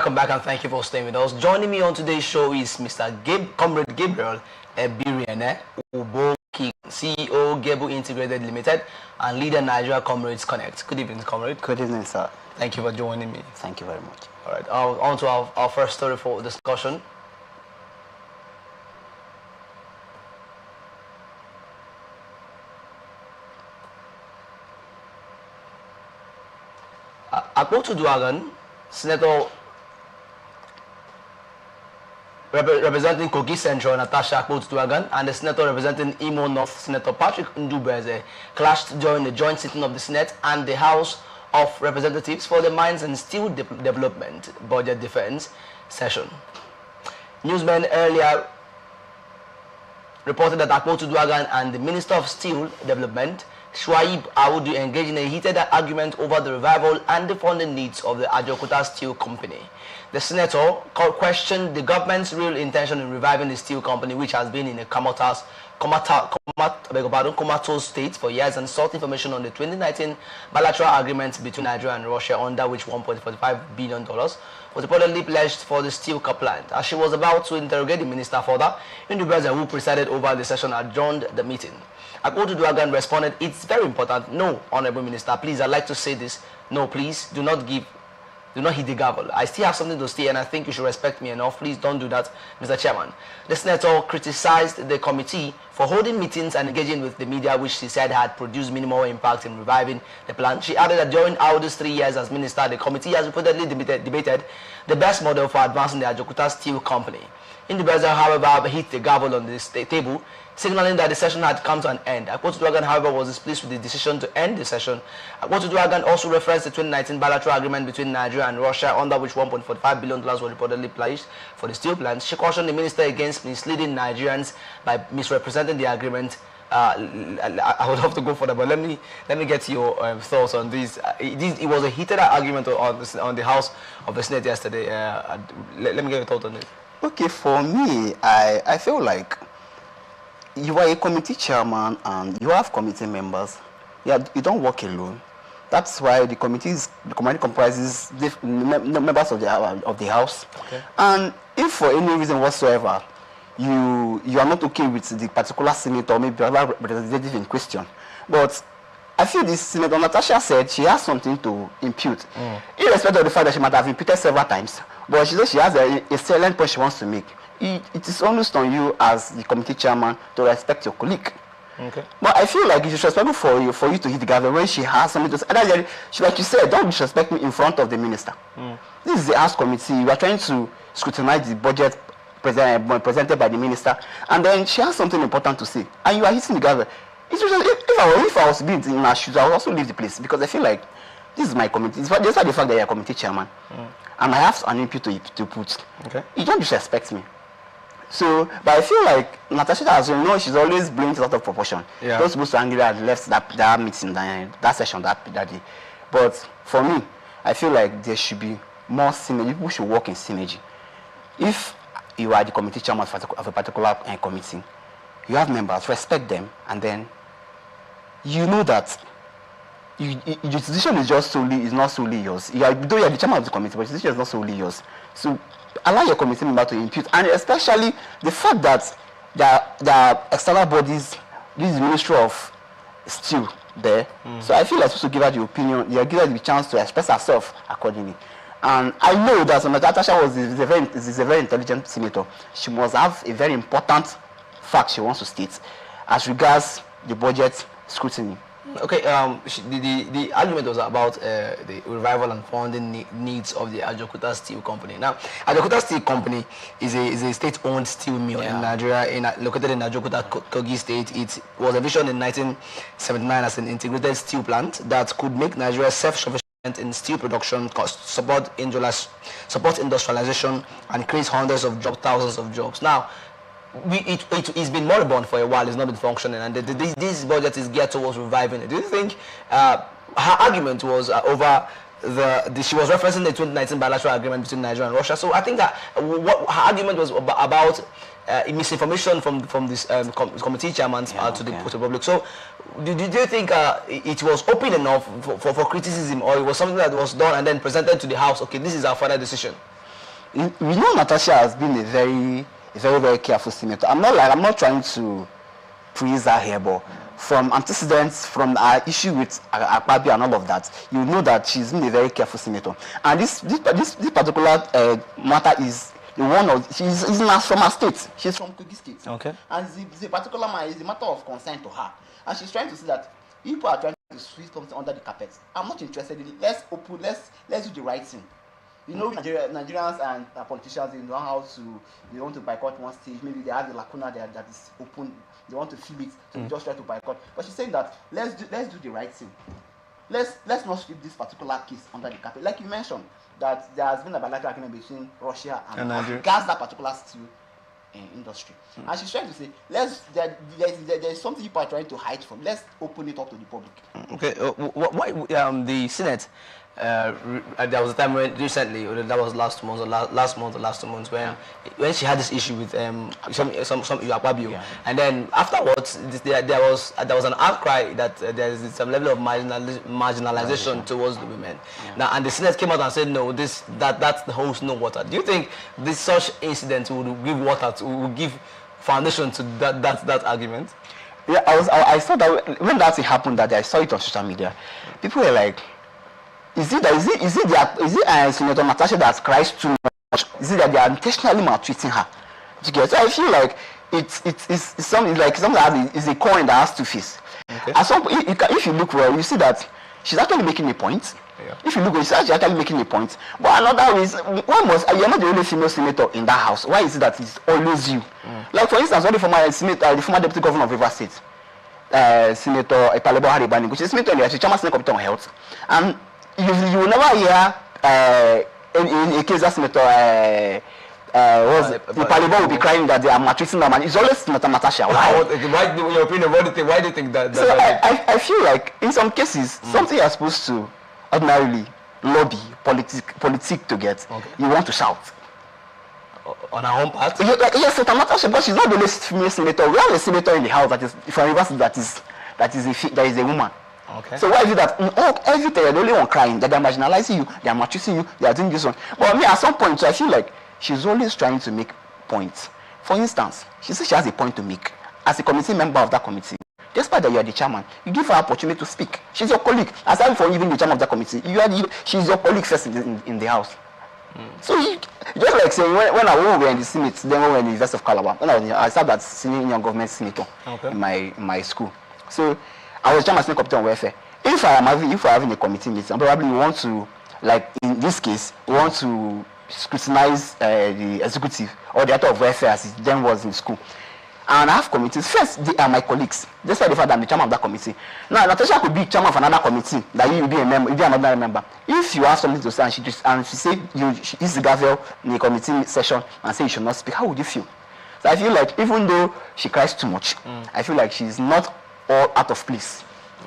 welcome back and thank you for staying with us. Joining me on today's show is Mr. Comrade Gabriel Ebiriene Uboki, CEO, Gebu Integrated Limited, and leader Nigeria Comrades Connect. Good evening, Comrade. Good evening, sir. Thank you for joining me. Thank you very much. All right, on to our first story for discussion. Akpotu Duagan, Senator representing Kogi Central, Natasha Akpotu Duagan, and the Senator representing Imo North, Senator Patrick Ndubeze, clashed during the joint sitting of the Senate and the House of Representatives for the Mines and Steel Development Budget Defense session. Newsmen earlier reported that Akpotu Duagan and the Minister of Steel Development, Shuaib Audu, engaged in a heated argument over the revival and the funding needs of the Ajaokuta Steel Company. The senator questioned the government's real intention in reviving the steel company, which has been in a comatose state for years, and sought information on the 2019 bilateral agreement between Nigeria and Russia, under which $1.45 billion was reportedly pledged for the steel plant. As she was about to interrogate the minister further, Ndubeze, who presided over the session, adjourned the meeting. Akpotu Duagan responded, "It's very important. No, Honorable Minister, please, I'd like to say this. No, please, do not hit the gavel. I still have something to say, and I think you should respect me enough. Please don't do that, Mr. Chairman." The senator criticized the committee for holding meetings and engaging with the media, which she said had produced minimal impact in reviving the plan. She added that during Audu's 3 years as minister, the committee has reportedly debated the best model for advancing the Ajaokuta Steel Company. Ndubeze, however, hit the gavel on the table, signaling that the session had come to an end. Akpotu Duagan, however, was displeased with the decision to end the session. Akpotu Duagan also referenced the 2019 bilateral agreement between Nigeria and Russia, under which $1.45 billion was reportedly pledged for the steel plant. She cautioned the minister against misleading Nigerians by misrepresenting the agreement. I would have to go further, but let me get your thoughts on this. It was a heated argument on the House of the Senate yesterday. Let me get your thoughts on this. Okay, for me, I feel like you are a committee chairman and you have committee members. Yeah, you don't work alone. That's why the committee comprises members of the House. Okay. And if for any reason whatsoever you are not okay with the particular senator or maybe other representative in question, but I feel this Senator Natasha said she has something to impute, irrespective of the fact that she might have imputed several times. But she says she has a salient point she wants to make. It is almost on you as the committee chairman to respect your colleague. Okay. But I feel like it is respectful for you to hit the gavel when she has something to say. And like you said, don't disrespect me in front of the minister. This is the House Committee. You are trying to scrutinize the budget presented by the minister, and then she has something important to say, and you are hitting the gavel. If I was being in her shoes, I would also leave the place, because I feel like this is my committee. Despite the fact that you're a committee chairman, and I have an input to put. Okay. You don't disrespect me. So, but I feel like Natasha, as you know, she's always blowing it out of proportion. Yeah. Those supposed to angry had left that meeting, that session that day. But for me, I feel like there should be more synergy. People should work in synergy. If you are the committee chairman of a particular committee, you have members, respect them, and then you know that your decision is not solely yours. Though you are the chairman of the committee, but the decision is not solely yours. So allow your committee member to impute, and especially the fact that there are external bodies, this is the Ministry of Steel there. So I feel like supposed to give her the opinion, you give her the chance to express herself accordingly. And I know that Natasha is a very intelligent senator. She must have a very important fact she wants to state as regards the budget scrutiny. Okay, the argument was about the revival and funding needs of the Ajaokuta Steel Company. Now, Ajaokuta Steel Company is a state-owned steel mill in Nigeria, located in Ajaokuta, Kogi State. It was envisioned in 1979 as an integrated steel plant that could make Nigeria self-sufficient in steel production, support industrialization, and create hundreds of jobs, thousands of jobs. Now, it's been moribund for a while. It's not been functioning, and this budget is geared towards reviving it. Do you think her argument was over she was referencing the 2019 bilateral agreement between Nigeria and Russia? So I think that what her argument was about misinformation from this committee chairman to the public. So do you think it was open enough for criticism, or it was something that was done and then presented to the House? Okay, this is our final decision. We know Natasha has been a very, very careful senator. I'm not trying to praise her here, but from antecedents, from our issue with Akpabio and all of that, you know that she's been a very careful senator. And this particular matter is one of, she's from her state. She's from Kogi State. Okay. And the particular matter is a matter of concern to her. And she's trying to see that people are trying to sweep something under the carpet. I'm not interested in it. Let's do the right thing. You know, Nigerians and politicians, they know how to, they want to boycott one stage. Maybe they have a lacuna there that is open. They want to fill it, so just try to boycott. But she's saying that let's do the right thing. Let's not sweep this particular case under the carpet. Like you mentioned, that there has been a bilateral agreement between Russia and Nigeria regards that particular steel industry. And she's trying to say, there's something people are trying to hide from. Let's open it up to the public. Okay. Why the Senate? There was a time when recently, that was last month or last 2 months, when she had this issue with some Akpabio, and then afterwards there was an outcry that there is some level of marginalization towards the women. Now, and the Senate came out and said no, that holds no water. Do you think this such incident would give water would give foundation to that argument? Yeah, I saw that when that thing happened that day, I saw it on social media. People were like, is it Senator Natasha that cries too much? Is it that they are intentionally maltreating her? So I feel like it's something that is a coin that has two faces. Okay. If you look well, you see that she's actually making a point. Yeah. If you look, she's actually making a point. But another is, you're not the only female senator in that house. Why is it that it's always you? Like for instance, the former deputy governor of River State, Senator Epalebo Haribani, which is senator in the chairman of the Committee on Health, and you will never hear in a case that Senator Epalebo will be crying that they are maltreating them, and it's always Senator Natasha. Why do you think that? So I feel like in some cases, something you're supposed to ordinarily lobby, politic to get, you want to shout. On her own part? Yes, Senator Natasha, but she's not the only female senator. We have a senator in the house that is from Rivers that is a woman. Okay. So why is it that every day you're the only one crying, that they're marginalizing you, they're maltreating you, they are doing this one? But me, at some point, so I feel like she's always trying to make points. For instance, she says she has a point to make. As a committee member of that committee, despite that you are the chairman, you give her an opportunity to speak. She's your colleague. Aside from even the chairman of that committee, she's your colleague first in the house. So just like saying when we were in the Senate, then we were in the University of Calabar, I served as senior government senator in my school. So I was chairman of the committee on welfare. If I am having a committee meeting, probably we want to, like in this case, we want to scrutinize the executive or the director of welfare as it then was in school. And I have committees. First, they are my colleagues. Despite the fact that I'm the chairman of that committee. Now, Natasha could be chairman of another committee, that you will be a member, you be another member. If you have something to say and she say she is the gavel in the committee session and say you should not speak, how would you feel? So I feel like even though she cries too much, I feel like she's not all out of place.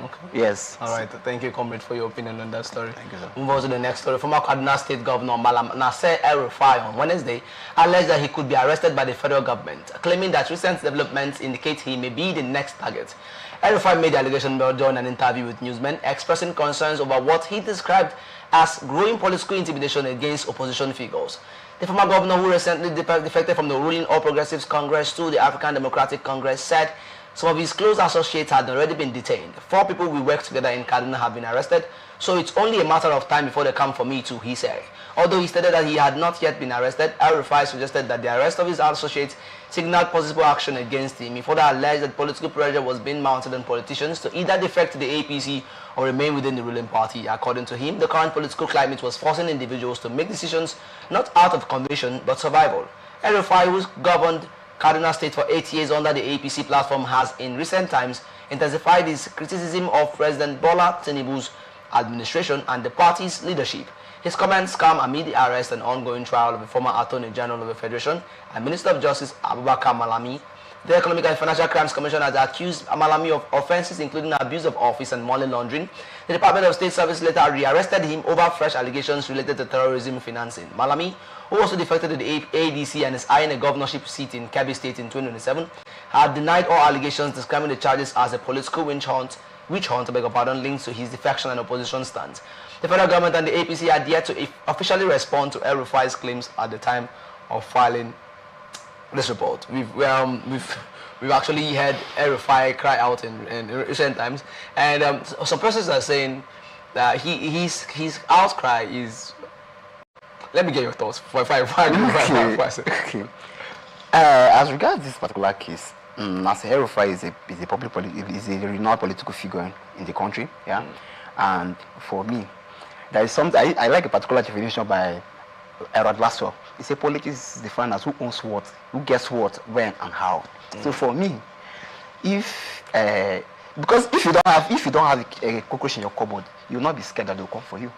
Okay. Yes. All right. Thank you, comrade, for your opinion on that story. Thank you, sir. Move on to the next story. Former Kaduna State Governor Malam Nasser El-Rufai on Wednesday alleged that he could be arrested by the federal government, claiming that recent developments indicate he may be the next target. El-Rufai made the allegation during an interview with newsmen, expressing concerns over what he described as growing political intimidation against opposition figures. The former governor, who recently defected from the ruling All Progressives Congress to the African Democratic Congress, said some of his close associates had already been detained. 4 people we worked together in Kaduna have been arrested, so it's only a matter of time before they come for me too, he said. Although he stated that he had not yet been arrested, El-Rufai suggested that the arrest of his associates signaled possible action against him. He further alleged that political pressure was being mounted on politicians to either defect to the APC or remain within the ruling party. According to him, the current political climate was forcing individuals to make decisions not out of conviction but survival. El-Rufai, who's governed Kaduna State for 8 years under the APC platform, has in recent times intensified his criticism of President Bola Tinubu's administration and the party's leadership. His comments come amid the arrest and ongoing trial of the former Attorney General of the Federation and Minister of Justice Abubakar Malami. The Economic and Financial Crimes Commission has accused Malami of offences including abuse of office and money laundering. The Department of State Service later rearrested him over fresh allegations related to terrorism financing. Malami, who also defected to the ADC and is eyeing a governorship seat in Kebbi State in 2027, had denied all allegations, describing the charges as a political witch hunt witch hunt, beg your pardon, linked to his defection and opposition stance. The federal government and the APC had yet to officially respond to El-Rufai's claims at the time of filing this report. We've actually heard El-Rufai cry out in recent times, and some persons are saying that his outcry is. Let me get your thoughts before Okay. As regards this particular case, Nasser El-Rufai is a public is a renowned political figure in the country, yeah. And for me, there is something I like a particular definition by Erod Lasso. He said politics is defined as who owns what, who gets what, when, and how. So for me, because if you don't have a cockroach in your cupboard, you'll not be scared that they'll come for you.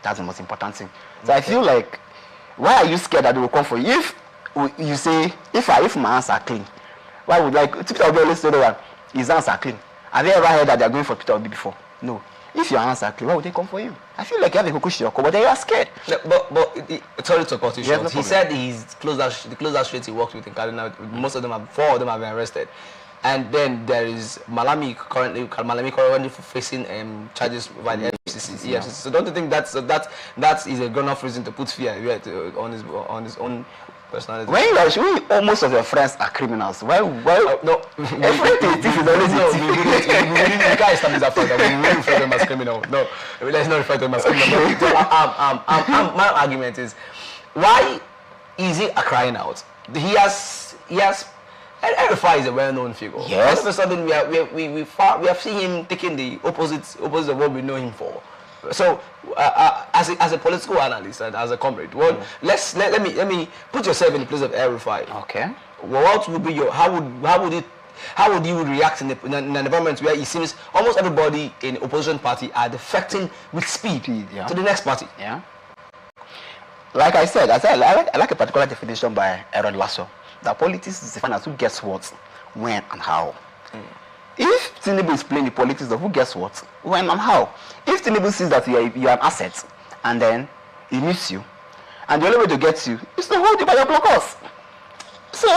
That's the most important thing. So I feel like, why are you scared that they will come for you? If you say, if my hands are clean, why would Peter Obi always say that his hands are clean? Have you ever heard that they are going for Peter Obi before? No. If your hands are clean, why would they come for you? I feel like you have a cockroach in your cupboard, then you are scared. Sorry to cut you short. He problem. said the closer streets he worked with in Kaduna, most of them, 4 of them have been arrested. And then there is Malami currently facing charges by the FCC. Yeah. So don't you think that is a enough reason to put fear on his own personality? When almost of your friends are criminals, why no? Everything is always we can't establish that fact that we refer to them as criminal. No, let's not refer to them as criminal. My argument is, why is he crying out? He has. El-Rufai is a well-known figure. Yes. All of a sudden, we have seen him taking the opposite of what we know him for. So, as a political analyst and as a comrade, well, let me put yourself in the place of El-Rufai. Okay. What would be how would you react in an environment where it seems almost everybody in the opposition party are defecting with speed to the next party? Yeah. Like I said, I like a particular definition by Erod Lasso. That politics is defined as who gets what, when, and how. If Tinubu is playing the politics of who gets what, when, and how. If Tinubu sees that you are an asset, and then he meets you, and the only way to get you is to hold you by your blockers. So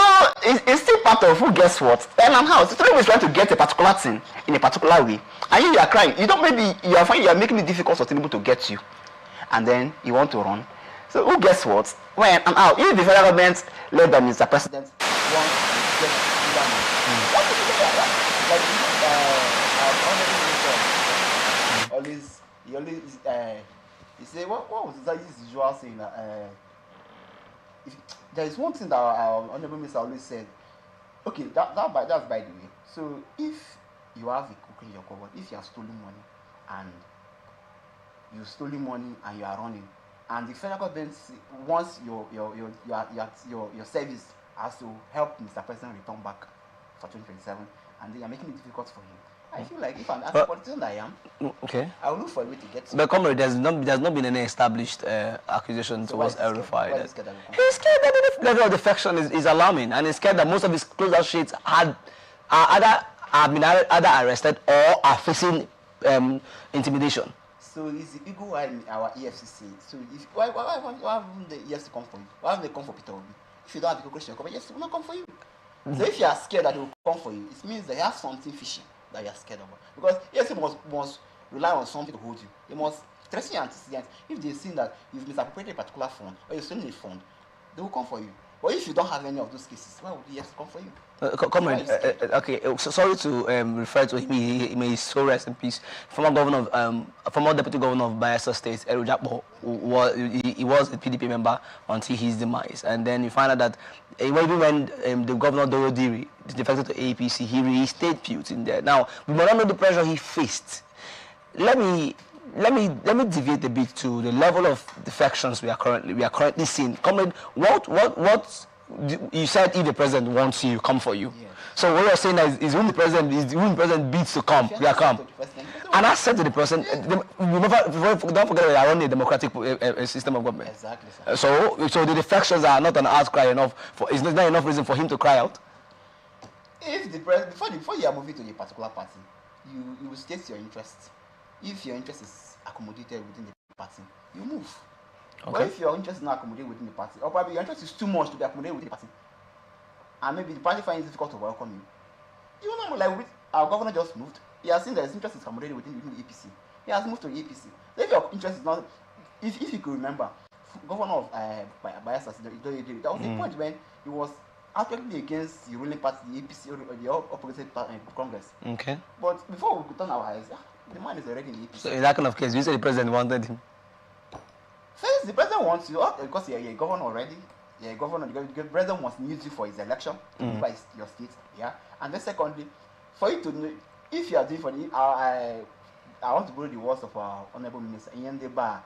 it's still part of who gets what, when, and how. So Tinubu is trying to get a particular thing in a particular way, and you are crying. You are making it difficult for Tinubu to get you, and then you want to run. So who gets what, when, and how? If the federal government led by Mr. President want to get he say what was that usual saying that there is one thing that our honorable minister always said. Okay, that's by the way. So if you have a cook in your cupboard, if you have stolen money and you are running, and the federal government wants your service has to help Mr. President return back for 2027, and they are making it difficult for him. I feel like if I'm as a politician I am, I will look for a way to get to. But comrade, there's not been any established accusation towards El-Rufai. He's scared that the level of defection is alarming, and he's scared that most of his close associates are either arrested or are facing intimidation. So it's the ego in our EFCC. So why haven't the EFCC come for you? Why haven't they come for Peter Obi? If you don't have the cockroach in your cupboard, yes, will not come for you. So if you are scared that they will come for you, it means they have something fishy that you are scared about. Because EFCC must rely on something to hold you. They must threaten your antecedents. If they see that you've misappropriated a particular fund or you're stealing a fund, they will come for you. But if you don't have any of those cases, why would the EFCC come for you? Comrade, okay, so sorry to refer to him. He may so rest in peace. Former deputy governor of Bayelsa State, Eru Jakpo, he was a PDP member until his demise, and then you find out that even when the governor Doro Diri defected to APC, he reinstated feuds in there. Now we might not know the pressure he faced. Let me deviate a bit to the level of defections we are currently seeing. Comrade, what you said if the president wants you, come for you. Yes. So what you're saying is when the president beats to come, we are come. And I said to the president, don't forget that we are running a democratic system of government. Exactly. So the defections are not an outcry enough it's not enough reason for him to cry out. If the president before you are moving to a particular party, you will state your interest. If your interest is accommodated within the party, you move. Okay. But if your interest is not accommodated within the party, or probably your interest is too much to be accommodated within the party, and maybe the party finds it difficult to welcome you, you will not move. Like our governor just moved. he has seen that his interest is accommodated within the APC. He has moved to the APC. So if your interest is not, if you could remember, Governor of Bayelsa, that was the point when he was actively against the ruling party, the APC, or the opposite Congress. Okay. But before we could turn our eyes, the man is already in the APC. So in that kind of case, you say the president wanted him. First, the president wants you because you're a governor already. You're a governor. The president wants to use you for his election by your state. Yeah. And then secondly, for you to know, if you are doing for the, I want to borrow the words of our honorable minister, Iyendeba.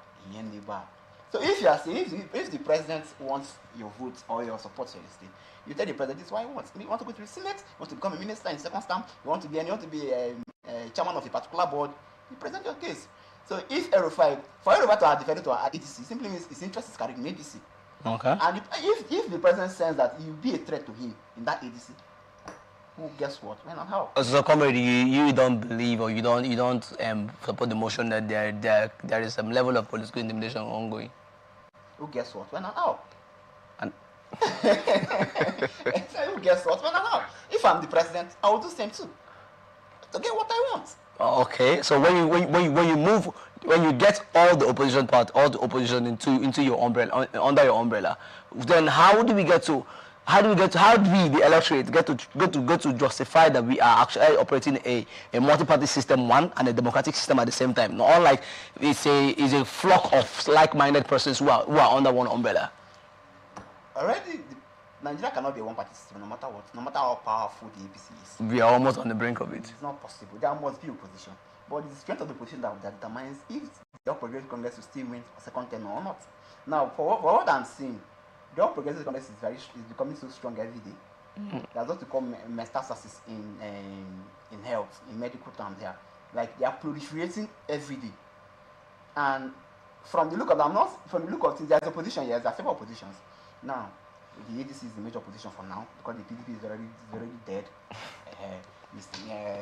So if you are saying, if the president wants your vote or your support for the state, you tell the president this is what he wants. You want to go to the Senate, you want to become a minister in second term, you want to be a chairman of a particular board, you present your case. So if for Erufai to have defended to our ADC, simply means his interest is carried in ADC. Okay. And if the president senses that you be a threat to him in that ADC, who guess what? When and how? So, comrade, you don't believe or you don't support the motion that there is some level of political intimidation ongoing. Who guess what? When and how? And who guess what? When and how? If I'm the president, I will do the same too. To get what I want. Okay. So when you get all the opposition into your umbrella, under your umbrella, then how do we, the electorate, get to justify that we are actually operating a multi-party system, one, and a democratic system at the same time? Not unlike it's a flock of like-minded persons who are under one umbrella. Already, Nigeria cannot be a one-party system, no matter what, no matter how powerful the APC is. We are almost on the brink of it. It's not possible. There must be opposition, but it's the strength of the opposition that determines if the All Progressive Congress will still win a second term or not. Now, for what I'm seeing, the All Progressive Congress is becoming so strong every day. There's what we call metastasis in health, in medical terms here. Like they are proliferating every day. And from the look of things, there's opposition. Yes, there are several oppositions. Now, the ADC is the major opposition for now because the PDP is already dead.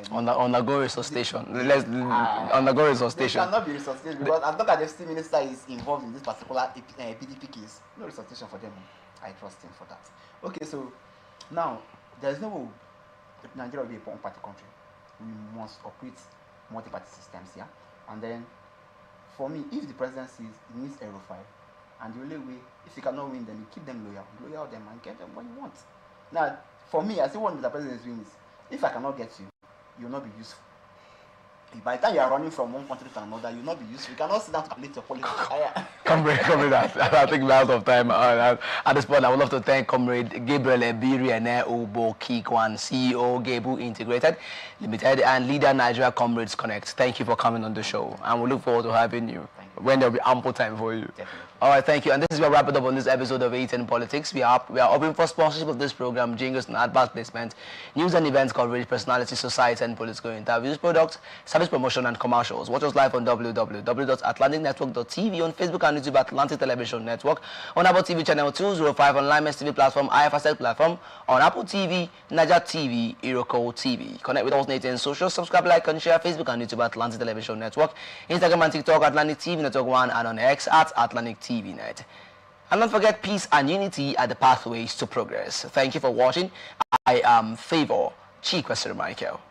Undergo resuscitation. Undergo resuscitation. There cannot be resuscitation because as long as the state minister is involved in this particular PDP case, no resuscitation for them. I trust him for that. Okay, so now there is no way Nigeria will be a one-party country. We must operate multi-party systems here. And then, for me, if the president sees he needs Erufai, and the only way, if you cannot win them, you keep them loyal them and get them what you want. Now, for me, I see what the president is doing is, if I cannot get you, you will not be useful. By the time you are running from one country to another, you will not be useful. You cannot sit down to calculate your politics. Comrade, I think we're out of time. At this point, I would love to thank Comrade Gabriel Ebiri and Ubo Kikwan, CEO, Gabu Integrated Limited, and leader Nigeria Comrades Connect. Thank you for coming on the show, and we look forward to having you when there will be ample time for you. Definitely. All right, thank you. And this is where we wrap it up on this episode of Atn Politics. We are open for sponsorship of this program, jingles and advert placement, news and events coverage, personality, society, and political interviews, products, service promotion, and commercials. Watch us live on www.atlanticnetwork.tv, on Facebook and YouTube, Atlantic Television Network, on Apple TV channel 205, on Lime's TV platform, IFSL platform, on Apple TV, Niger TV, Iroko TV. Connect with us on Atn Social, subscribe, like, and share Facebook and YouTube, Atlantic Television Network, Instagram and TikTok, Atlantic TV Network 1, and on X at Atlantic TV Net. And don't forget, peace and unity are the pathways to progress. Thank you for watching. I am Favor Chikwesir Michael.